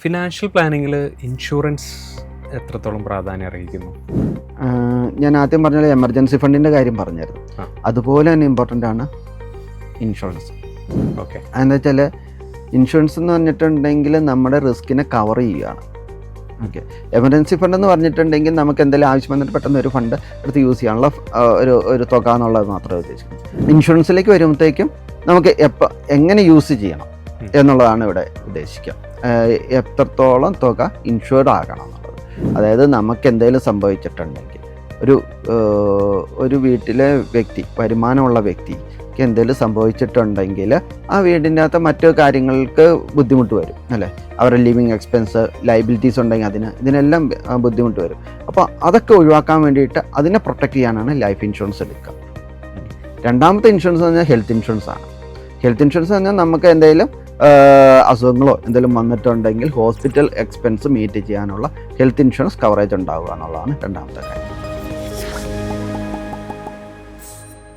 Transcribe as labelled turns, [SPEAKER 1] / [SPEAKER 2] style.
[SPEAKER 1] Financial പ്ലാനിങ്ങിൽ insurance എത്രത്തോളം പ്രാധാന്യം അർഹിക്കുന്നു?
[SPEAKER 2] ഞാൻ ആദ്യം പറഞ്ഞ എമർജൻസി ഫണ്ടിൻ്റെ കാര്യം പറഞ്ഞായിരുന്നു. അതുപോലെ തന്നെ ഇമ്പോർട്ടൻ്റ് ആണ് ഇൻഷുറൻസ്.
[SPEAKER 1] ഓക്കെ,
[SPEAKER 2] അതെന്താ വെച്ചാൽ ഇൻഷുറൻസ് എന്ന് പറഞ്ഞിട്ടുണ്ടെങ്കിൽ നമ്മുടെ റിസ്കിനെ കവർ ചെയ്യുകയാണ്. ഓക്കെ, എമർജൻസി ഫണ്ട് എന്ന് പറഞ്ഞിട്ടുണ്ടെങ്കിൽ നമുക്ക് എന്തെങ്കിലും ആവശ്യം വന്നിട്ട് പെട്ടെന്ന് ഒരു ഫണ്ട് എടുത്ത് യൂസ് ചെയ്യാനുള്ള ഒരു തുക എന്നുള്ളത് മാത്രമേ ഉദ്ദേശിക്കുന്നത്. ഇൻഷുറൻസിലേക്ക് വരുമ്പോഴത്തേക്കും നമുക്ക് എങ്ങനെ യൂസ് ചെയ്യണം എന്നുള്ളതാണ് ഇവിടെ ഉദ്ദേശിക്കുക. എത്രത്തോളം തുക ഇൻഷുർഡ് ആകണം എന്നുള്ളത്. അതായത് നമുക്ക് എന്തെങ്കിലും സംഭവിച്ചിട്ടുണ്ടെങ്കിൽ ഒരു വീട്ടിലെ വ്യക്തി, വരുമാനമുള്ള വ്യക്തിക്ക് എന്തെങ്കിലും സംഭവിച്ചിട്ടുണ്ടെങ്കിൽ ആ വീടിൻ്റെ അകത്ത് മറ്റു കാര്യങ്ങൾക്ക് ബുദ്ധിമുട്ട് വരും അല്ലേ. അവരുടെ ലിവിങ് എക്സ്പെൻസ്, ലയബിലിറ്റീസ് ഉണ്ടെങ്കിൽ ഇതിനെല്ലാം ബുദ്ധിമുട്ട് വരും. അപ്പോൾ അതൊക്കെ ഒഴിവാക്കാൻ വേണ്ടിയിട്ട് അതിനെ പ്രൊട്ടക്റ്റ് ചെയ്യാനാണ് ലൈഫ് ഇൻഷുറൻസ് എടുക്കുക. രണ്ടാമത്തെ ഇൻഷുറൻസ് എന്ന് പറഞ്ഞാൽ ഹെൽത്ത് ഇൻഷുറൻസ് ആണ്. ഹെൽത്ത് ഇൻഷുറൻസ് പറഞ്ഞാൽ നമുക്ക് എന്തെങ്കിലും അസുഖങ്ങളോ എന്തെങ്കിലും വന്നിട്ടുണ്ടെങ്കിൽ ഹോസ്പിറ്റൽ എക്സ്പെൻസ് മീറ്റ് ചെയ്യാനുള്ള ഹെൽത്ത് ഇൻഷുറൻസ് കവറേജ് ഉണ്ടാവുക എന്നുള്ളതാണ് രണ്ടാമത്തെ കാര്യം.